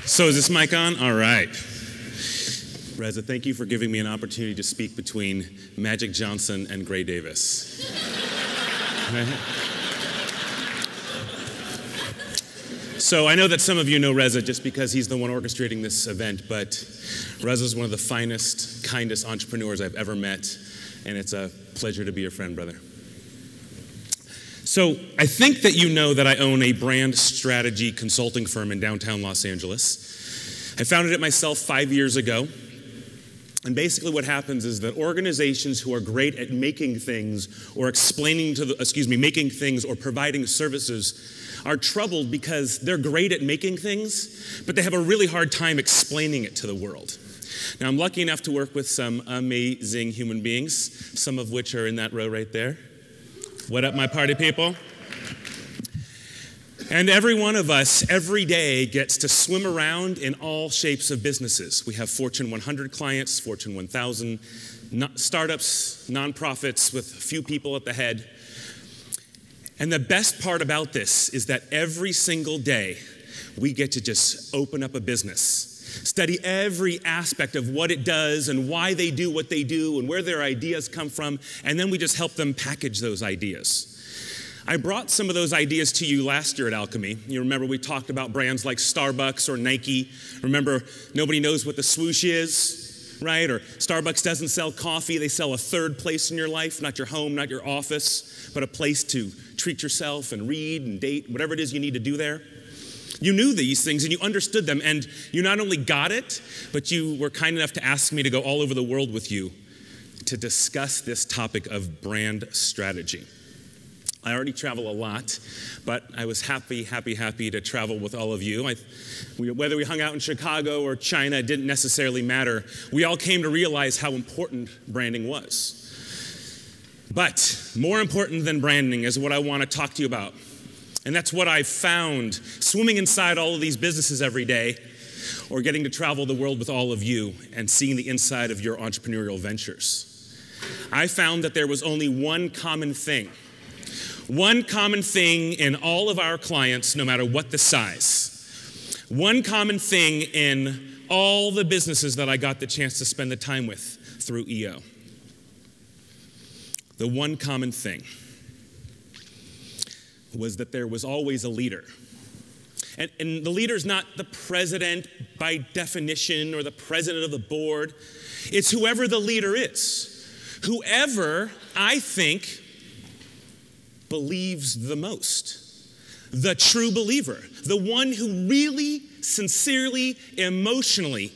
So is this mic on? All right. Reza, thank you for giving me an opportunity to speak between Magic Johnson and Gray Davis. So I know that some of you know Reza just because he's the one orchestrating this event, but Reza's one of the finest, kindest entrepreneurs I've ever met, and it's a pleasure to be your friend, brother. So I think that you know that I own a brand strategy consulting firm in downtown Los Angeles. I founded it myself 5 years ago. And basically what happens is that organizations who are great at making things or making things or providing services are troubled because they're great at making things, but they have a really hard time explaining it to the world. Now, I'm lucky enough to work with some amazing human beings, some of which are in that row right there. What up, my party people? And every one of us, every day, gets to swim around in all shapes of businesses. We have Fortune 100 clients, Fortune 1000, startups, nonprofits with a few people at the head. And the best part about this is that every single day, we get to just open up a business, study every aspect of what it does and why they do what they do and where their ideas come from, and then we just help them package those ideas. I brought some of those ideas to you last year at Alchemy. You remember we talked about brands like Starbucks or Nike. Remember, nobody knows what the swoosh is, right? Or Starbucks doesn't sell coffee. They sell a third place in your life, not your home, not your office, but a place to treat yourself and read and date, whatever it is you need to do there. You knew these things and you understood them, and you not only got it, but you were kind enough to ask me to go all over the world with you to discuss this topic of brand strategy. I already travel a lot, but I was happy to travel with all of you. Whether we hung out in Chicago or China, it didn't necessarily matter. We all came to realize how important branding was. But more important than branding is what I want to talk to you about. And that's what I've found swimming inside all of these businesses every day, or getting to travel the world with all of you and seeing the inside of your entrepreneurial ventures. I found that there was only one common thing in all of our clients, no matter what the size. One common thing in all the businesses that I got the chance to spend the time with through EO. The one common thing was that there was always a leader. And the leader's not the president by definition or the president of the board. It's whoever the leader is. Whoever, I think, believes the most. The true believer. The one who really, sincerely, emotionally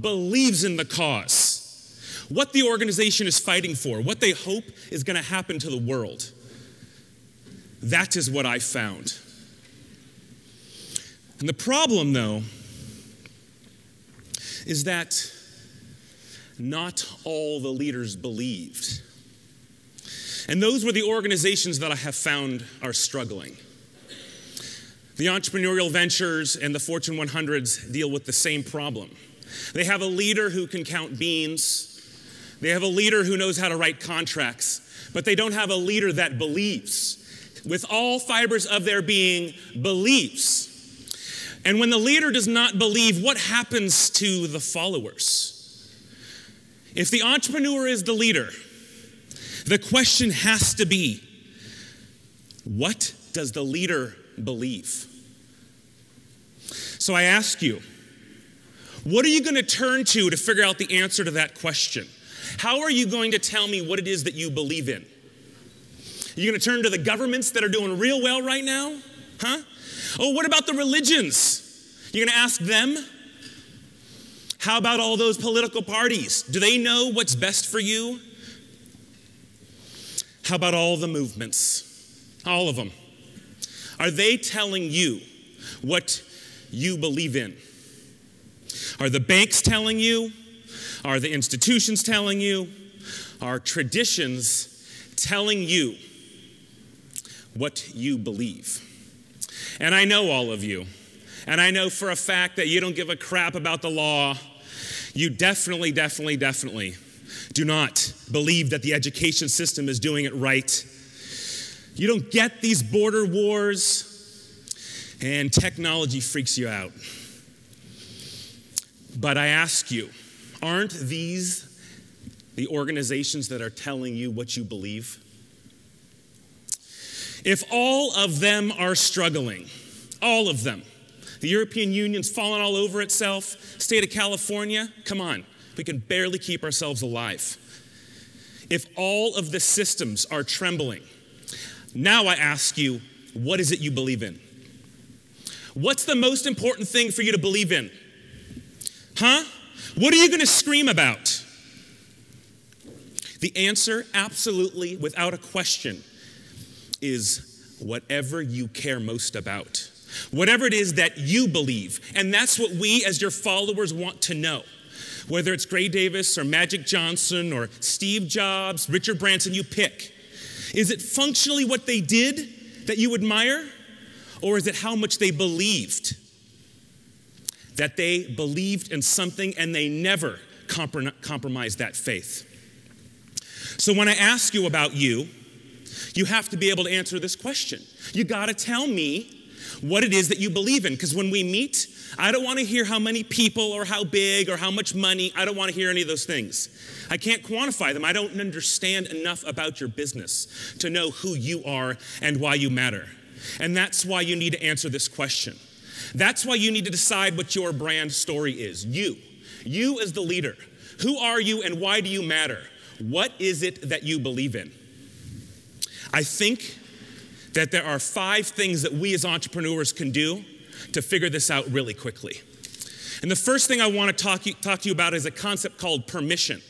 believes in the cause. What the organization is fighting for. What they hope is going to happen to the world. That is what I found. And the problem, though, is that not all the leaders believed. And those were the organizations that I have found are struggling. The entrepreneurial ventures and the Fortune 100s deal with the same problem. They have a leader who can count beans. They have a leader who knows how to write contracts, but they don't have a leader that believes. With all fibers of their being, believes. And when the leader does not believe, what happens to the followers? If the entrepreneur is the leader, the question has to be, what does the leader believe? So I ask you, what are you going to turn to figure out the answer to that question? How are you going to tell me what it is that you believe in? Are you going to turn to the governments that are doing real well right now? Huh? Oh, what about the religions? You're going to ask them? How about all those political parties? Do they know what's best for you? How about all the movements? All of them. Are they telling you what you believe in? Are the banks telling you? Are the institutions telling you? Are traditions telling you what you believe? And I know all of you. And I know for a fact that you don't give a crap about the law. You definitely do not believe that the education system is doing it right. You don't get these border wars, and technology freaks you out. But I ask you, aren't these the organizations that are telling you what you believe? If all of them are struggling, all of them, the European Union's fallen all over itself, state of California, come on, we can barely keep ourselves alive. If all of the systems are trembling, now I ask you, what is it you believe in? What's the most important thing for you to believe in? Huh? What are you going to scream about? The answer, absolutely, without a question, is whatever you care most about. Whatever it is that you believe. And that's what we as your followers want to know. Whether it's Gray Davis or Magic Johnson or Steve Jobs, Richard Branson, you pick. Is it functionally what they did that you admire? Or is it how much they believed? That they believed in something and they never compromised that faith. So when I ask you about you, you have to be able to answer this question. You gotta tell me what it is that you believe in, because when we meet, I don't want to hear how many people or how big or how much money. I don't want to hear any of those things. I can't quantify them. I don't understand enough about your business to know who you are and why you matter. And that's why you need to answer this question. That's why you need to decide what your brand story is. You as the leader. Who are you and why do you matter? What is it that you believe in? I think that there are 5 things that we as entrepreneurs can do to figure this out really quickly. And the first thing I want to talk to you about is a concept called permission.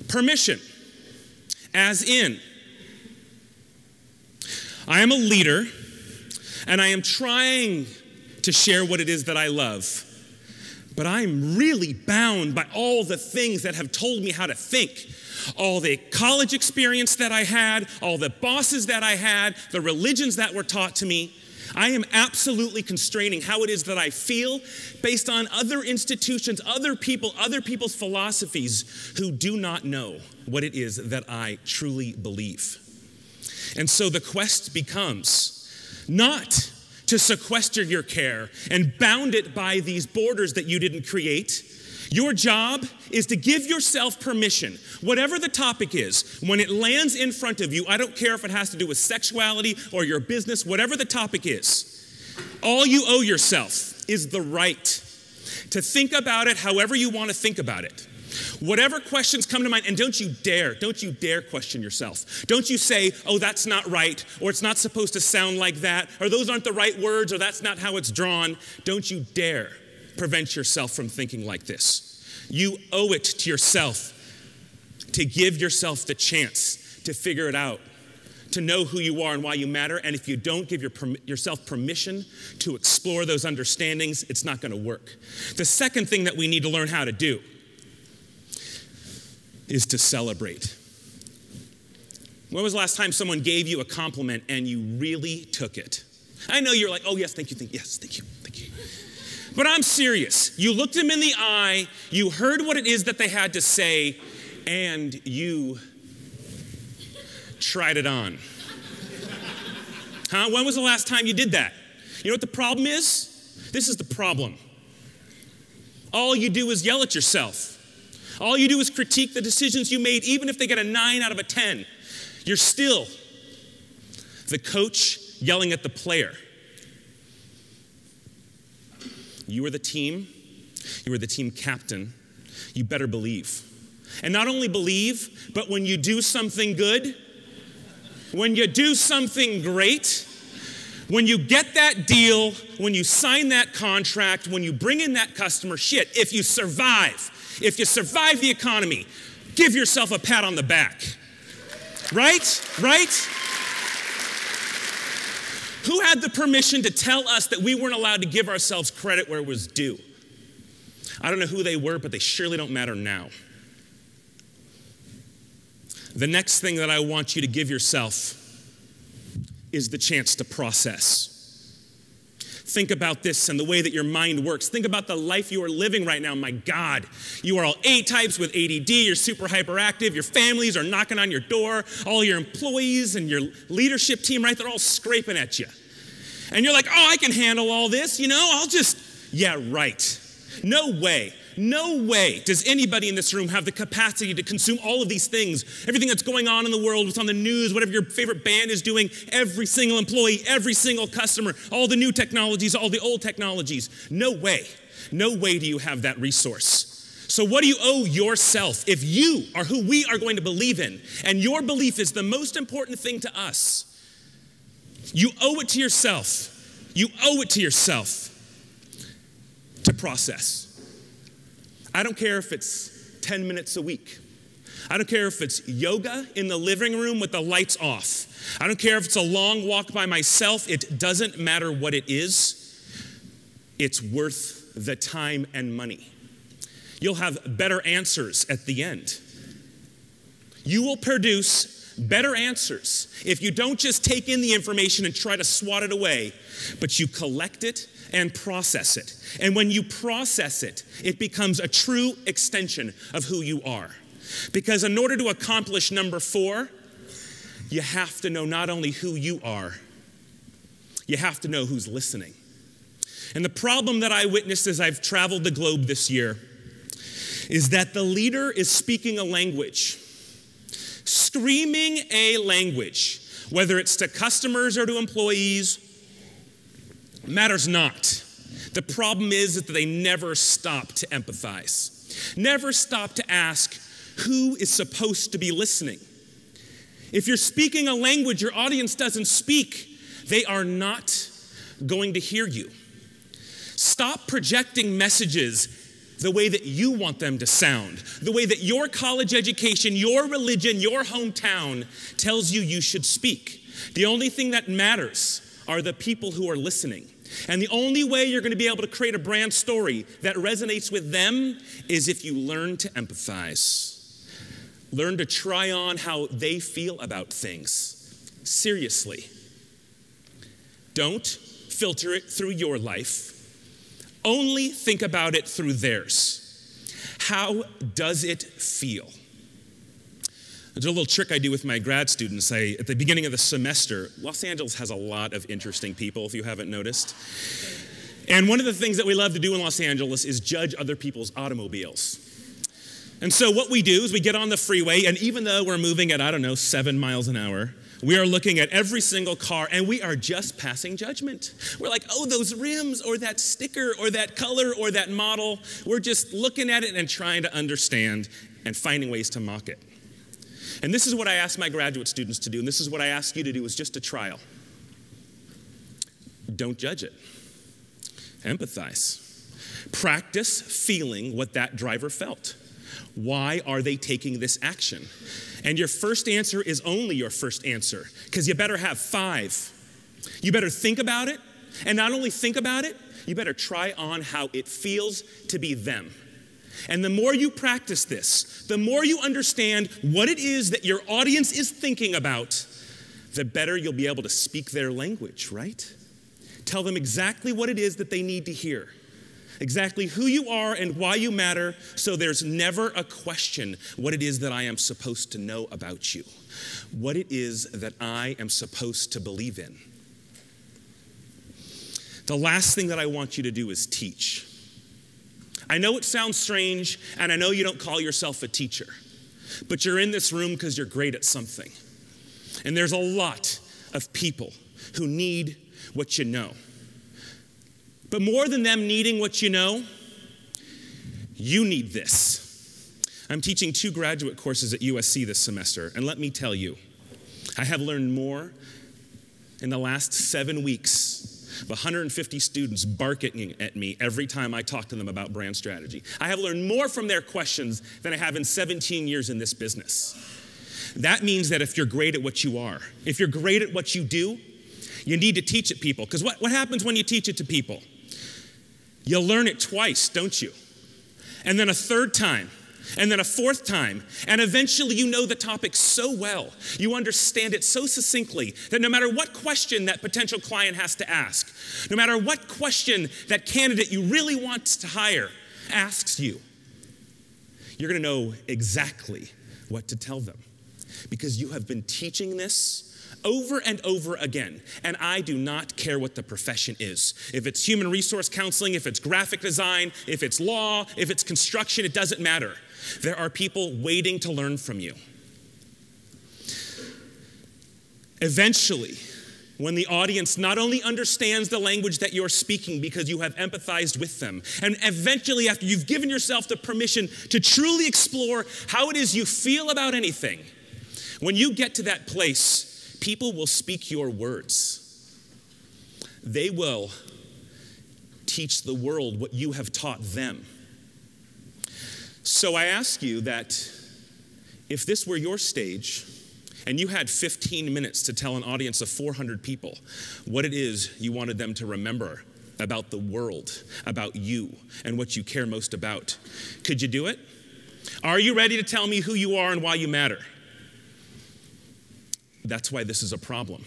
Permission, as in, I am a leader and I am trying to share what it is that I love, but I'm really bound by all the things that have told me how to think. All the college experience that I had, all the bosses that I had, the religions that were taught to me. I am absolutely constraining how it is that I feel based on other institutions, other people, other people's philosophies who do not know what it is that I truly believe. And so the quest becomes not to sequester your care and bound it by these borders that you didn't create. Your job is to give yourself permission, whatever the topic is, when it lands in front of you. I don't care if it has to do with sexuality or your business, whatever the topic is. All you owe yourself is the right to think about it however you want to think about it. Whatever questions come to mind, and don't you dare question yourself. Don't you say, oh, that's not right, or it's not supposed to sound like that, or those aren't the right words, or that's not how it's drawn. Don't you dare prevent yourself from thinking like this. You owe it to yourself to give yourself the chance to figure it out, to know who you are and why you matter. And if you don't give yourself permission to explore those understandings, it's not going to work. The second thing that we need to learn how to do is to celebrate. When was the last time someone gave you a compliment and you really took it? I know you're like, oh yes, thank you, yes, thank you. But I'm serious. You looked them in the eye, you heard what it is that they had to say, and you tried it on. Huh? When was the last time you did that? You know what the problem is? This is the problem. All you do is yell at yourself. All you do is critique the decisions you made, even if they get a 9 out of a 10. You're still the coach yelling at the player. You are the team. You are the team captain. You better believe. And not only believe, but when you do something good, when you do something great, when you get that deal, when you sign that contract, when you bring in that customer, if you survive the economy, give yourself a pat on the back. Right? Right? Who had the permission to tell us that we weren't allowed to give ourselves credit where it was due? I don't know who they were, but they surely don't matter now. The next thing that I want you to give yourself is the chance to process. Think about this and the way that your mind works. Think about the life you are living right now. My God, you are all A-types with ADD. You're super hyperactive. Your families are knocking on your door. All your employees and your leadership team, right? They're all scraping at you. And you're like, oh, I can handle all this. Yeah, right. No way does anybody in this room have the capacity to consume all of these things, everything that's going on in the world, what's on the news, whatever your favorite band is doing, every single employee, every single customer, all the new technologies, all the old technologies. No way do you have that resource. So what do you owe yourself if you are who we are going to believe in, and your belief is the most important thing to us? You owe it to yourself. You owe it to yourself to process. I don't care if it's 10 minutes a week. I don't care if it's yoga in the living room with the lights off. I don't care if it's a long walk by myself. It doesn't matter what it is. It's worth the time and money. You'll have better answers at the end. You will produce better answers if you don't just take in the information and try to swat it away, but you collect it and process it. And when you process it, it becomes a true extension of who you are. Because in order to accomplish number 4, you have to know not only who you are, you have to know who's listening. And the problem that I witnessed as I've traveled the globe this year is that the leader is speaking a language, screaming a language, whether it's to customers or to employees, matters not. The problem is that they never stop to empathize, never stop to ask who is supposed to be listening. If you're speaking a language your audience doesn't speak, they are not going to hear you. Stop projecting messages the way that you want them to sound, the way that your college education, your religion, your hometown tells you you should speak. The only thing that matters are the people who are listening. And the only way you're going to be able to create a brand story that resonates with them is if you learn to empathize. Learn to try on how they feel about things. Seriously. Don't filter it through your life. Only think about it through theirs. How does it feel? There's a little trick I do with my grad students. At the beginning of the semester, Los Angeles has a lot of interesting people, if you haven't noticed. And one of the things that we love to do in Los Angeles is judge other people's automobiles. And so what we do is we get on the freeway, and even though we're moving at, 7 miles an hour, we are looking at every single car, and we are just passing judgment. We're like, oh, those rims, or that sticker, or that color, or that model. We're just looking at it and trying to understand and finding ways to mock it. And this is what I ask my graduate students to do, and this is what I ask you to do, is just a trial. Don't judge it. Empathize. Practice feeling what that driver felt. Why are they taking this action? And your first answer is only your first answer, because you better have 5. You better think about it, and not only think about it, you better try on how it feels to be them. And the more you practice this, the more you understand what it is that your audience is thinking about, the better you'll be able to speak their language, right? Tell them exactly what it is that they need to hear. Exactly who you are and why you matter, so there's never a question what it is that I am supposed to know about you, what it is that I am supposed to believe in. The last thing that I want you to do is teach. I know it sounds strange, and I know you don't call yourself a teacher, but you're in this room because you're great at something. And there's a lot of people who need what you know. But more than them needing what you know, you need this. I'm teaching 2 graduate courses at USC this semester, and let me tell you, I have learned more in the last 7 weeks of 150 students barking at me every time I talk to them about brand strategy. I have learned more from their questions than I have in 17 years in this business. That means that if you're great at what you are, if you're great at what you do, you need to teach it people. Because what happens when you teach it to people? You learn it twice, don't you? And then a 3rd time, and then a 4th time, and eventually you know the topic so well, you understand it so succinctly that no matter what question that potential client has to ask, no matter what question that candidate you really want to hire asks you, you're going to know exactly what to tell them, because you have been teaching this over and over again. And I do not care what the profession is. If it's human resource counseling, if it's graphic design, if it's law, if it's construction, it doesn't matter. There are people waiting to learn from you. Eventually, when the audience not only understands the language that you're speaking because you have empathized with them, and eventually after you've given yourself the permission to truly explore how it is you feel about anything, when you get to that place, people will speak your words. They will teach the world what you have taught them. So I ask you that if this were your stage, and you had 15 minutes to tell an audience of 400 people what it is you wanted them to remember about the world, about you, and what you care most about, could you do it? Are you ready to tell me who you are and why you matter? That's why this is a problem,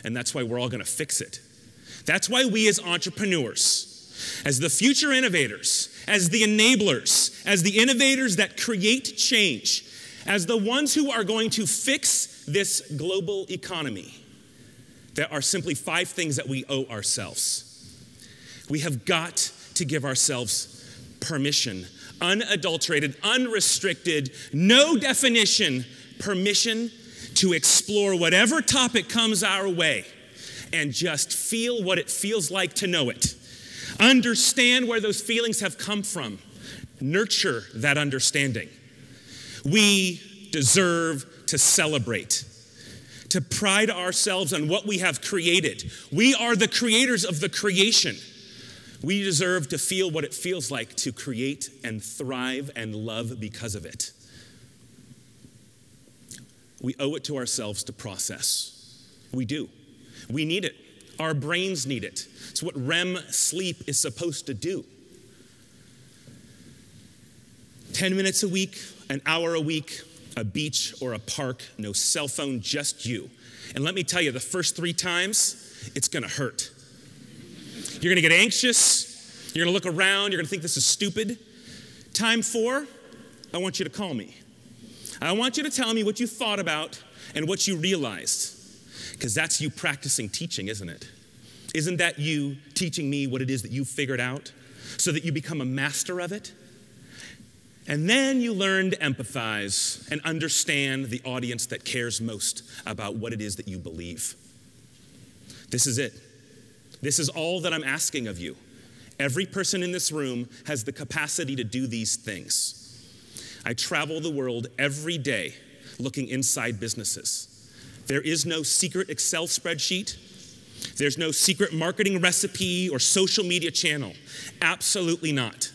and that's why we're all gonna fix it. That's why we as entrepreneurs, as the future innovators, as the enablers, as the innovators that create change, as the ones who are going to fix this global economy, there are simply 5 things that we owe ourselves. We have got to give ourselves permission, unadulterated, unrestricted, no definition, permission to explore whatever topic comes our way and just feel what it feels like to know it. Understand where those feelings have come from. Nurture that understanding. We deserve to celebrate, to pride ourselves on what we have created. We are the creators of the creation. We deserve to feel what it feels like to create and thrive and love because of it. We owe it to ourselves to process. We do. We need it. Our brains need it. It's what REM sleep is supposed to do. 10 minutes a week, an hour a week, a beach or a park, no cell phone, just you. And let me tell you, the first 3 times, it's gonna hurt. You're gonna get anxious, you're gonna look around, you're gonna think this is stupid. Time 4, I want you to call me. I want you to tell me what you thought about and what you realized, because that's you practicing teaching, isn't it? Isn't that you teaching me what it is that you figured out so that you become a master of it? And then you learn to empathize and understand the audience that cares most about what it is that you believe. This is it. This is all that I'm asking of you. Every person in this room has the capacity to do these things. I travel the world every day looking inside businesses. There is no secret Excel spreadsheet. There's no secret marketing recipe or social media channel. Absolutely not.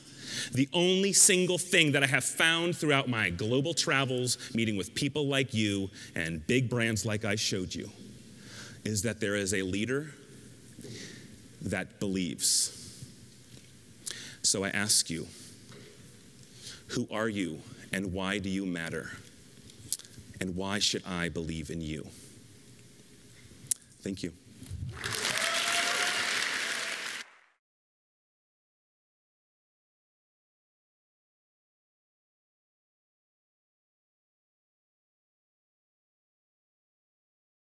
The only single thing that I have found throughout my global travels, meeting with people like you and big brands like I showed you, is that there is a leader that believes. So I ask you, who are you and why do you matter? And why should I believe in you? Thank you.